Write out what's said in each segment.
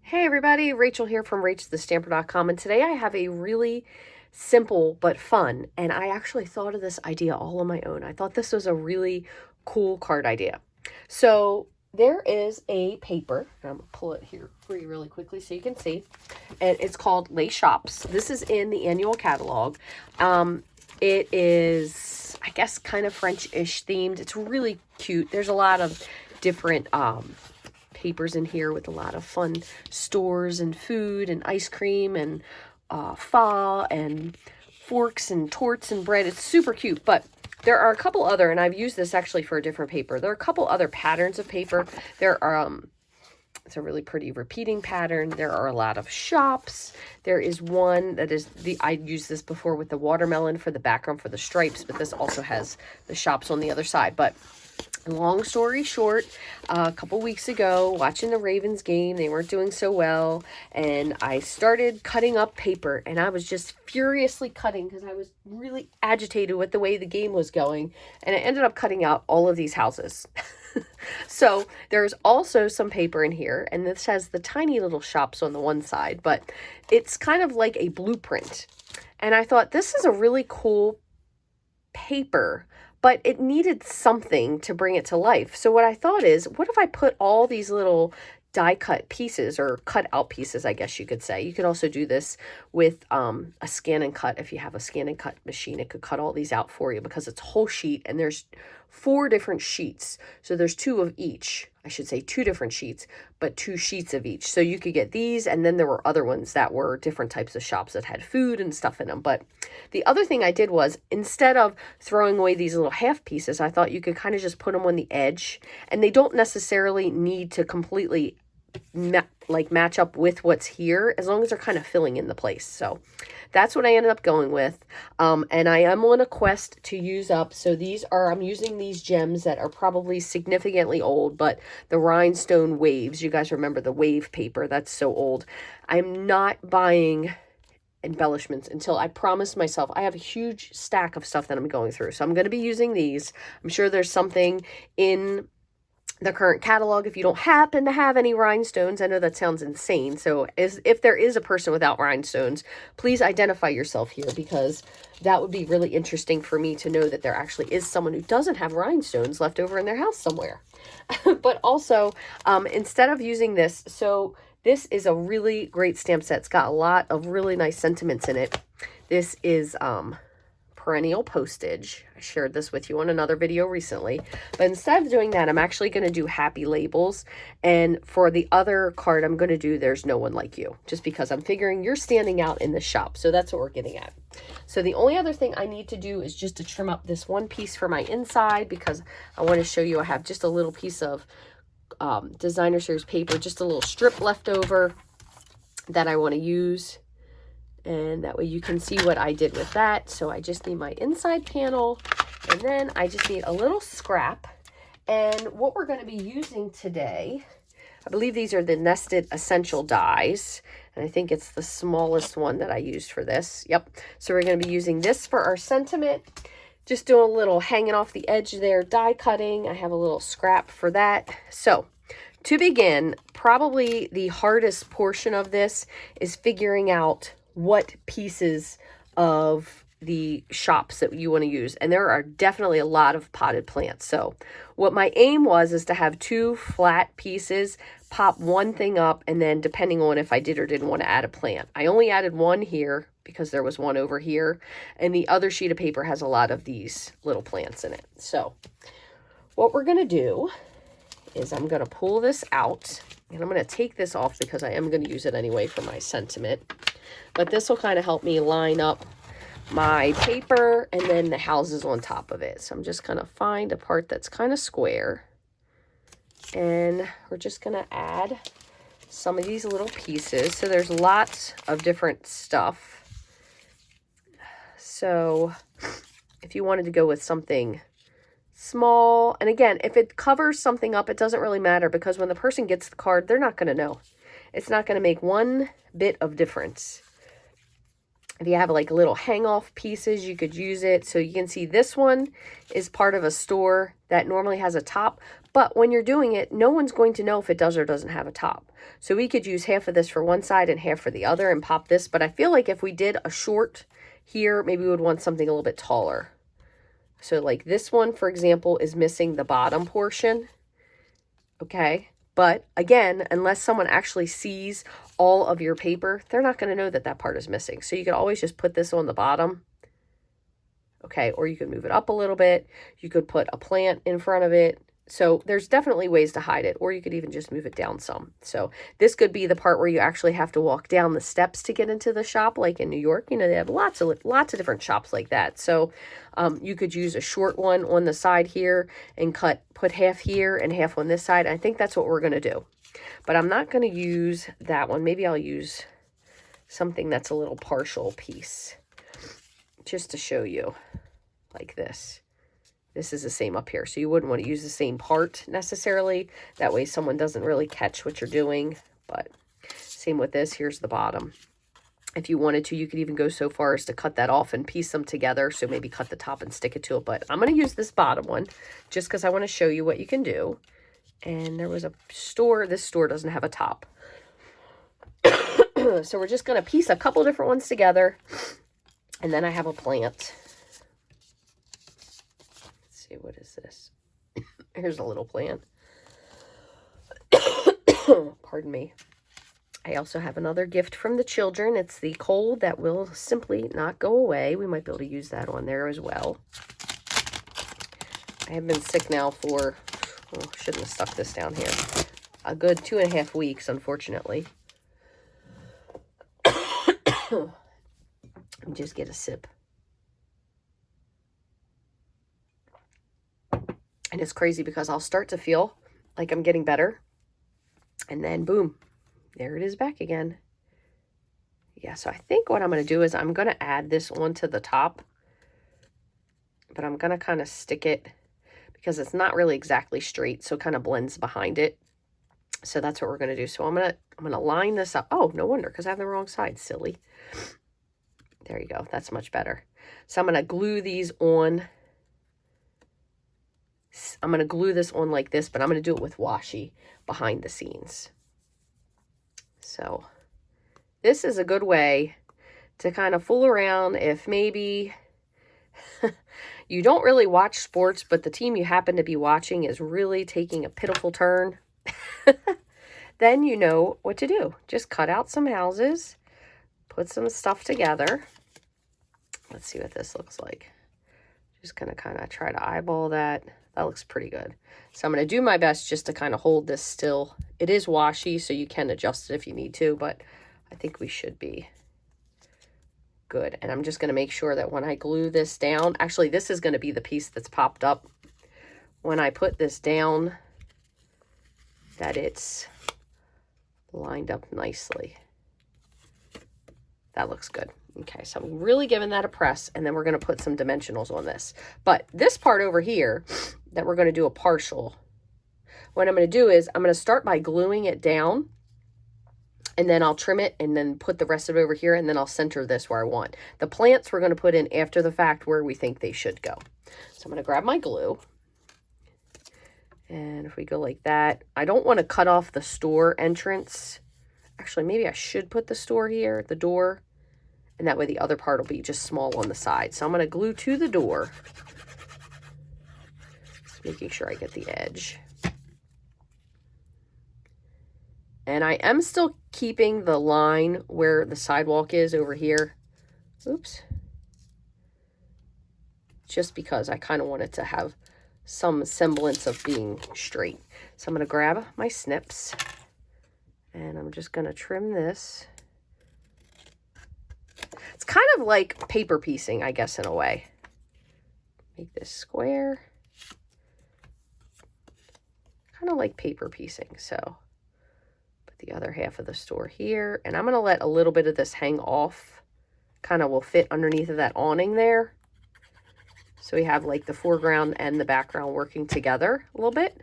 Hey everybody, Rachel here from Rachthestamper.com, and today I have a really simple but fun, and I actually thought of this idea all on my own. I thought this was a really cool card idea. So there is a paper, and I'm going to pull it here for you really quickly so you can see, and it's called Les Shoppes. This is in the annual catalog. It is, I guess, kind of French-ish themed. It's really cute. There's a lot of different papers in here with a lot of fun stores and food and ice cream and pho and forks and torts and bread. It's super cute, but there are a couple other, and I've used this actually for a different paper. There are a couple other patterns of paper. There are, it's a really pretty repeating pattern. There are a lot of shops. There is one that is I used this before with the watermelon for the background for the stripes, but this also has the shops on the other side. But long story short, a couple weeks ago, watching the Ravens game, they weren't doing so well, and I started cutting up paper, and I was just furiously cutting because I was really agitated with the way the game was going, and I ended up cutting out all of these houses. So there's also some paper in here, and this has the tiny little shops on the one side, but it's kind of like a blueprint. And I thought, this is a really cool paper, but it needed something to bring it to life. So what I thought is, what if I put all these little die cut pieces, or cut out pieces, I guess you could say. You could also do this with a scan and cut. If you have a scan and cut machine, it could cut all these out for you because it's a whole sheet, and there's 4 different sheets. So there's 2 of each. I should say 2 different sheets, but 2 sheets of each. So you could get these, and then there were other ones that were different types of shops that had food and stuff in them. But the other thing I did was, instead of throwing away these little half pieces, I thought you could kind of just put them on the edge, and they don't necessarily need to completely match up with what's here, as long as they're kind of filling in the place. So that's what I ended up going with. And I am on a quest to use up. So I'm using these gems that are probably significantly old, but the rhinestone waves, you guys remember the wave paper, that's so old. I'm not buying embellishments until I promise myself. I have a huge stack of stuff that I'm going through. So I'm going to be using these. I'm sure there's something in the current catalog if you don't happen to have any rhinestones. I know that sounds insane. So if there is a person without rhinestones, please identify yourself here, because that would be really interesting for me to know that there actually is someone who doesn't have rhinestones left over in their house somewhere. But also, instead of using this, so this is a really great stamp set. It's got a lot of really nice sentiments in it. This is perennial postage. I shared this with you on another video recently, but instead of doing that, I'm actually going to do happy labels. And for the other card, I'm going to do There's No One Like You, just because I'm figuring you're standing out in the shop. So that's what we're getting at. So the only other thing I need to do is just to trim up this one piece for my inside, because I want to show you I have just a little piece of designer series paper, just a little strip left over that I want to use. And that way you can see what I did with that. So I just need my inside panel, and then I just need a little scrap. And what we're going to be using today, I believe these are the nested essential dies, and I think it's the smallest one that I used for this. Yep. So we're going to be using this for our sentiment. Just doing a little hanging off the edge there, die cutting. I have a little scrap for that. So to begin, probably the hardest portion of this is figuring out what pieces of the shops that you want to use. And there are definitely a lot of potted plants. So what my aim is to have 2 flat pieces, pop one thing up, and then depending on if I did or didn't want to add a plant. I only added one here because there was one over here, and the other sheet of paper has a lot of these little plants in it. So what we're going to do is I'm going to pull this out, and I'm going to take this off because I am going to use it anyway for my sentiment. But this will kind of help me line up my paper and then the houses on top of it. So I'm just going to find a part that's kind of square, and we're just going to add some of these little pieces. So there's lots of different stuff. So if you wanted to go with something small, and again, if it covers something up, it doesn't really matter, because when the person gets the card, they're not going to know. It's not going to make one bit of difference. If you have like little hang off pieces, you could use it. So you can see this one is part of a store that normally has a top, but when you're doing it, no one's going to know if it does or doesn't have a top. So we could use half of this for one side and half for the other and pop this. But I feel like if we did a short here, maybe we would want something a little bit taller. So like this one, for example, is missing the bottom portion. Okay. But again, unless someone actually sees all of your paper, they're not going to know that that part is missing. So you could always just put this on the bottom. Okay, or you could move it up a little bit. You could put a plant in front of it. So there's definitely ways to hide it, or you could even just move it down some. So this could be the part where you actually have to walk down the steps to get into the shop, like in New York. You know, they have lots of different shops like that. So you could use a short one on the side here and put half here and half on this side. I think that's what we're going to do. But I'm not going to use that one. Maybe I'll use something that's a little partial piece just to show you, like this. This is the same up here, so you wouldn't want to use the same part necessarily. That way someone doesn't really catch what you're doing. But same with this. Here's the bottom. If you wanted to, you could even go so far as to cut that off and piece them together. So maybe cut the top and stick it to it. But I'm going to use this bottom one just because I want to show you what you can do. And there was a store. This store doesn't have a top. So we're just going to piece a couple different ones together. And then I have a plant. See, what is this? Here's a little plant. Pardon me. I also have another gift from the children. It's the coal that will simply not go away. We might be able to use that on there as well. I have been sick now for, shouldn't have stuck this down here, a good 2.5 weeks, unfortunately. Just get a sip. And it's crazy because I'll start to feel like I'm getting better. And then boom, there it is back again. Yeah, so I think what I'm going to do is I'm going to add this onto the top. But I'm going to kind of stick it because it's not really exactly straight. So it kind of blends behind it. So that's what we're going to do. So I'm going to line this up. Oh, no wonder, because I have the wrong side. Silly. There you go. That's much better. So I'm going to glue these on. I'm going to glue this on like this, but I'm going to do it with washi behind the scenes. So this is a good way to kind of fool around if maybe you don't really watch sports, but the team you happen to be watching is really taking a pitiful turn. Then you know what to do. Just cut out some houses, put some stuff together. Let's see what this looks like. Just going to kind of try to eyeball that. That looks pretty good. So I'm going to do my best just to kind of hold this still. It is washi, so you can adjust it if you need to, but I think we should be good. And I'm just going to make sure that when I glue this down, actually this is going to be the piece that's popped up. When I put this down, that it's lined up nicely. That looks good. Okay, so I'm really giving that a press, and then we're going to put some dimensionals on this. But this part over here that we're going to do a partial, what I'm going to do is I'm going to start by gluing it down, and then I'll trim it and then put the rest of it over here, and then I'll center this where I want. The plants we're going to put in after the fact where we think they should go. So I'm going to grab my glue. And if we go like that, I don't want to cut off the store entrance. Actually, maybe I should put the store here, the door. And that way the other part will be just small on the side. So I'm going to glue to the door. Just making sure I get the edge. And I am still keeping the line where the sidewalk is over here. Oops. Just because I kind of want it to have some semblance of being straight. So I'm going to grab my snips. And I'm just going to trim this. It's kind of like paper piecing, I guess, in a way. Make this square. Kind of like paper piecing. So put the other half of the store here. And I'm going to let a little bit of this hang off. Kind of will fit underneath of that awning there. So we have like the foreground and the background working together a little bit.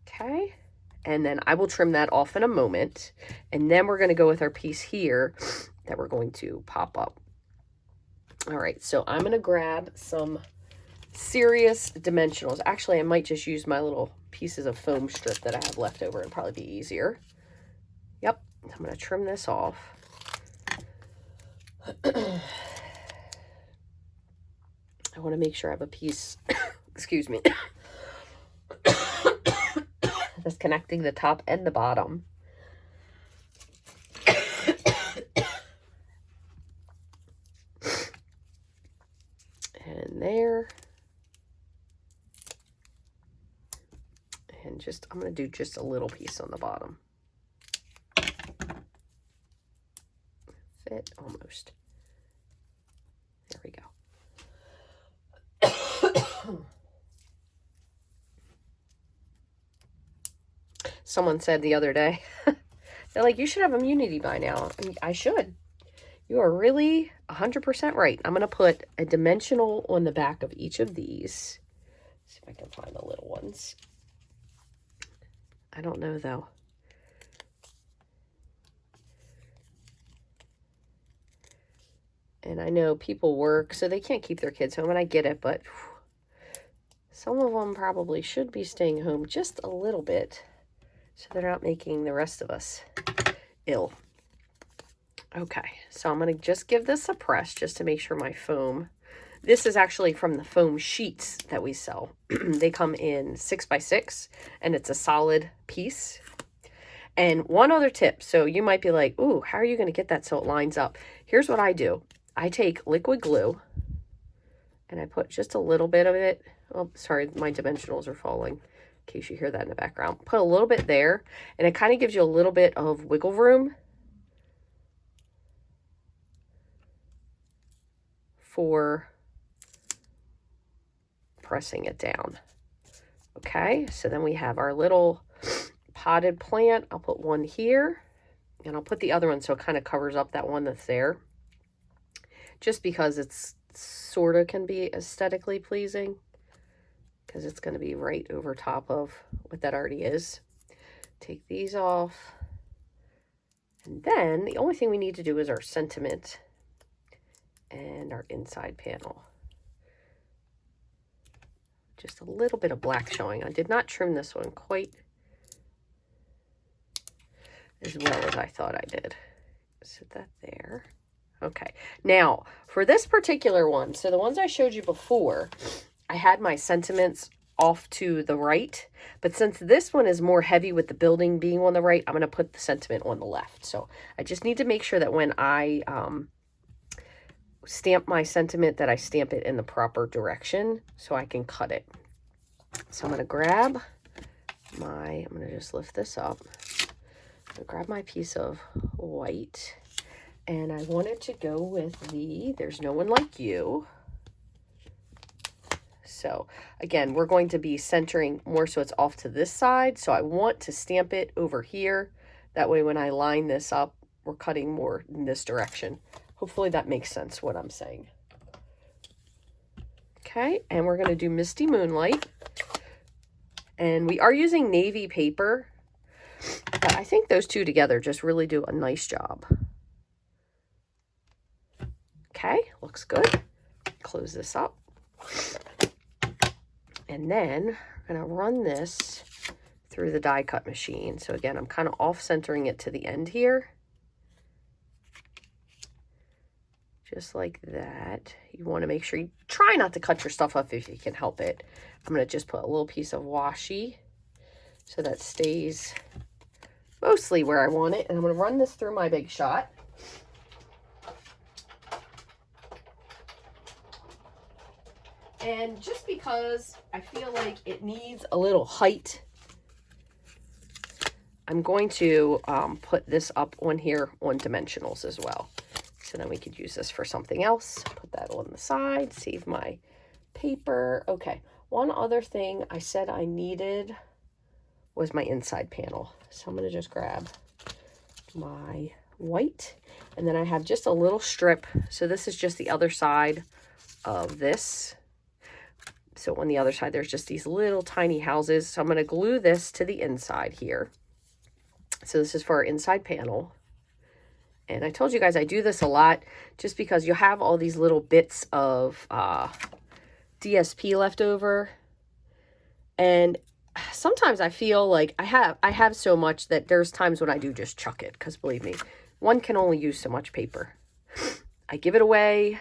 Okay. and then I will trim that off in a moment. And then we're going to go with our piece here that we're going to pop up. All right, so I'm going to grab some serious dimensionals. Actually, I might just use my little pieces of foam strip that I have left over. It'll probably be easier. Yep, I'm going to trim this off. I want to make sure I have a piece, excuse me, that's connecting the top and the bottom. And there. And just, I'm going to do just a little piece on the bottom. Fit almost. There we go. Someone said the other day, they're like, you should have immunity by now. I should. You are really 100% right. I'm going to put a dimensional on the back of each of these. See if I can find the little ones. I don't know though. And I know people work, so they can't keep their kids home, and I get it, but some of them probably should be staying home just a little bit so they're not making the rest of us ill. Okay, so I'm going to just give this a press just to make sure my foam, this is actually from the foam sheets that we sell. They come in 6x6, and it's a solid piece. And one other tip, so you might be like, ooh, how are you going to get that so it lines up? Here's what I do. I take liquid glue, and I put just a little bit of it. Oh, sorry, my dimensionals are falling, in case you hear that in the background. Put a little bit there, and it kind of gives you a little bit of wiggle room for pressing it down. Okay, so then we have our little potted plant. I'll put one here, and I'll put the other one so it kind of covers up that one that's there, just because it's sort of can be aesthetically pleasing, because it's going to be right over top of what that already is. Take these off, and then the only thing we need to do is our sentiment and our inside panel. Just a little bit of black showing. I did not trim this one quite as well as I thought I did. Set that there. Okay, now for this particular one, so the ones I showed you before, I had my sentiments off to the right, but since this one is more heavy with the building being on the right, I'm going to put the sentiment on the left. So I just need to make sure that when I stamp my sentiment that I stamp it in the proper direction so I can cut it. So I'm going to grab I'm going to just lift this up. I'm going to grab my piece of white, and I wanted to go with the There's No One Like You. So again, we're going to be centering more so it's off to this side. So I want to stamp it over here. That way when I line this up, we're cutting more in this direction. Hopefully that makes sense what I'm saying. Okay, and we're going to do Misty Moonlight. And we are using navy paper, but I think those two together just really do a nice job. Okay, looks good. Close this up. And then I'm going to run this through the die cut machine. So again, I'm kind of off centering it to the end here. Just like that. You want to make sure you try not to cut your stuff up if you can help it. I'm going to just put a little piece of washi so that stays mostly where I want it. And I'm going to run this through my Big Shot. And just because I feel like it needs a little height, I'm going to put this up on here on dimensionals as well. So then we could use this for something else. Put that on the side, save my paper. Okay, one other thing I said I needed was my inside panel. So I'm going to just grab my white, and then I have just a little strip. So this is just the other side of this. So on the other side, there's just these little tiny houses. So I'm going to glue this to the inside here. So this is for our inside panel. And I told you guys I do this a lot just because you have all these little bits of DSP left over. And sometimes I feel like I have so much that there's times when I do just chuck it. Because believe me, one can only use so much paper. I give it away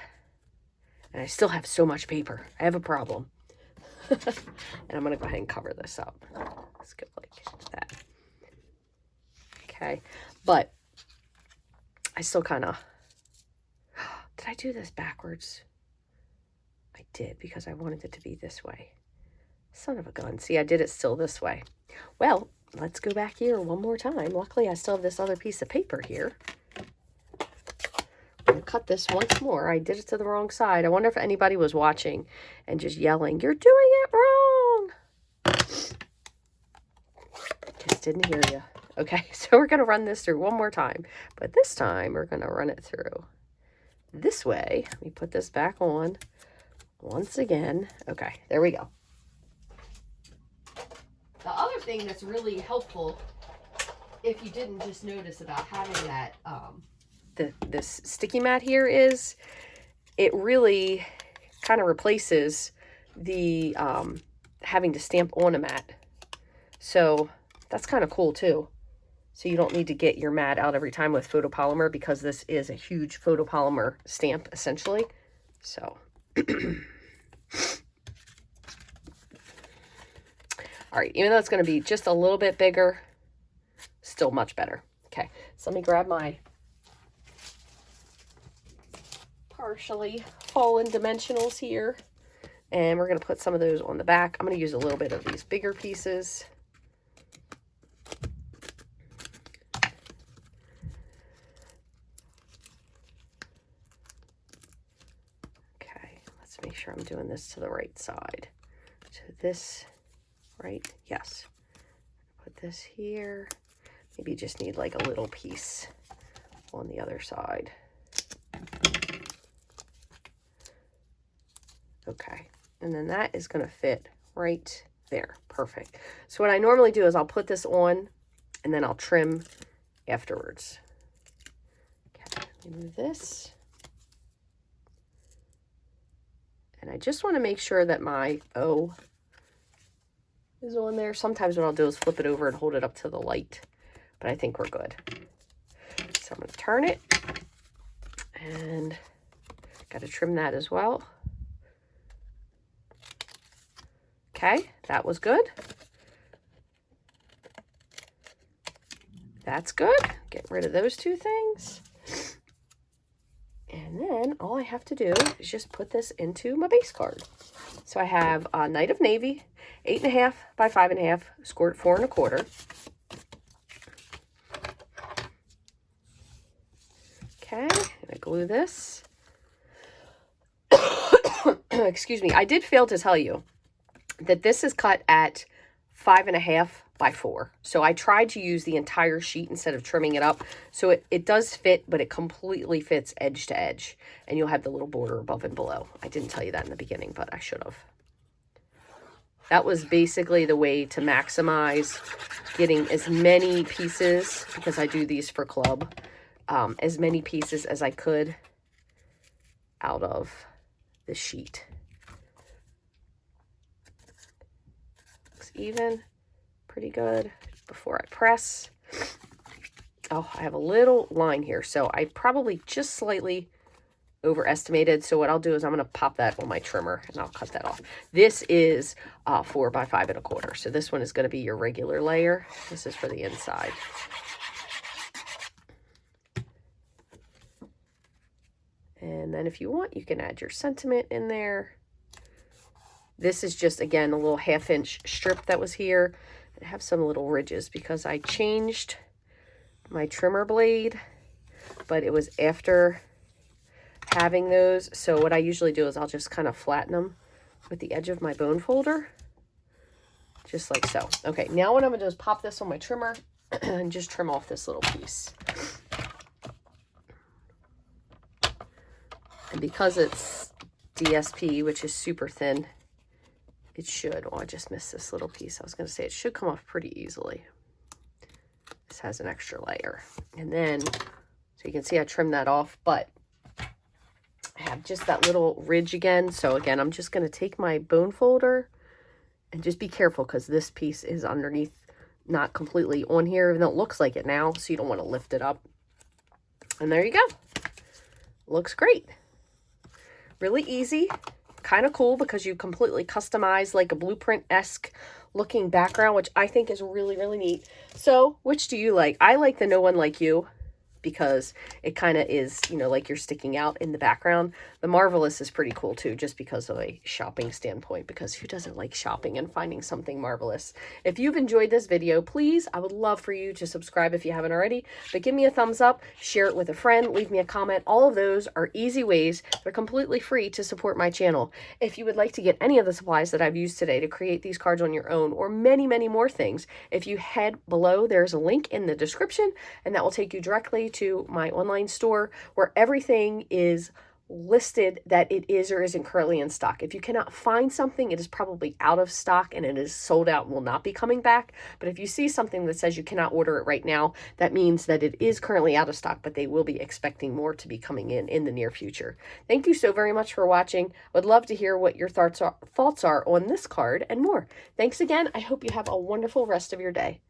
and I still have so much paper. I have a problem. And I'm going to go ahead and cover this up. Let's go like that. Okay. But I still kind of, did I do this backwards? I did because I wanted it to be this way. Son of a gun. See, I did it still this way. Well, let's go back here one more time. Luckily, I still have this other piece of paper here. I'm going to cut this once more. I did it to the wrong side. I wonder if anybody was watching and just yelling, "You're doing it wrong." Just didn't hear you. Okay, so we're going to run this through one more time. But this time, we're going to run it through this way. Let me put this back on once again. Okay, there we go. The other thing that's really helpful, if you didn't just notice about having that, this sticky mat here, is it really kind of replaces the having to stamp on a mat. So that's kind of cool too. So you don't need to get your mat out every time with photopolymer, because this is a huge photopolymer stamp essentially. So all right, even though it's going to be just a little bit bigger, still much better. Okay, so let me grab my partially fallen dimensionals here, and we're going to put some of those on the back. I'm going to use a little bit of these bigger pieces. Okay, let's make sure I'm doing this to the right side. So this, right? Yes. Put this here. Maybe you just need like a little piece on the other side. Okay, and then that is going to fit right there. Perfect. So what I normally do is I'll put this on and then I'll trim afterwards. Okay, let me move this. And I just want to make sure that my O is on there. Sometimes what I'll do is flip it over and hold it up to the light, but I think we're good. So I'm going to turn it, and got to trim that as well. Okay, that was good. That's good. Get rid of those two things. And then all I have to do is just put this into my base card. So I have a Night of Navy, 8.5 by 5.5, scored 4 1/4. Okay, I'm gonna glue this. Excuse me, I did fail to tell you that this is cut at 5.5 by 4. So I tried to use the entire sheet instead of trimming it up. So it does fit, but it completely fits edge to edge. And you'll have the little border above and below. I didn't tell you that in the beginning, but I should have. That was basically the way to maximize getting as many pieces, because I do these for club, as many pieces as I could out of the sheet. Looks even, pretty good. Before I press, oh, I have a little line here, so I probably just slightly overestimated. So what I'll do is I'm going to pop that on my trimmer and I'll cut that off. This is 4 by 5 1/4. So this one is going to be your regular layer. This is for the inside. And then if you want, you can add your sentiment in there. This is just, again, a little 1/2 inch strip that was here. I have some little ridges because I changed my trimmer blade, but it was after having those. So what I usually do is I'll just kind of flatten them with the edge of my bone folder, just like so. Okay, now what I'm going to do is pop this on my trimmer and just trim off this little piece. And because it's DSP, which is super thin, it should, oh, I just missed this little piece. I was going to say it should come off pretty easily. This has an extra layer. And then, so you can see I trimmed that off, but I have just that little ridge again. So again, I'm just going to take my bone folder and just be careful because this piece is underneath, not completely on here, even though it looks like it now. So you don't want to lift it up. And there you go. Looks great. Really easy. Kind of cool because you completely customize like a blueprint-esque looking background, which I think is really, really neat. So which do you like? I like the No One Like You because it kind of is, you know, like you're sticking out in the background. The Marvelous is pretty cool too, just because of a shopping standpoint, because who doesn't like shopping and finding something marvelous? If you've enjoyed this video, please, I would love for you to subscribe if you haven't already, but give me a thumbs up, share it with a friend, leave me a comment. All of those are easy ways. They're completely free to support my channel. If you would like to get any of the supplies that I've used today to create these cards on your own, or many, many more things, if you head below, there's a link in the description, and that will take you directly to my online store where everything is listed that it is or isn't currently in stock. If you cannot find something, it is probably out of stock and it is sold out and will not be coming back. But if you see something that says you cannot order it right now, that means that it is currently out of stock, but they will be expecting more to be coming in the near future. Thank you so very much for watching. Would love to hear what your thoughts are on this card and more. Thanks again. I hope you have a wonderful rest of your day.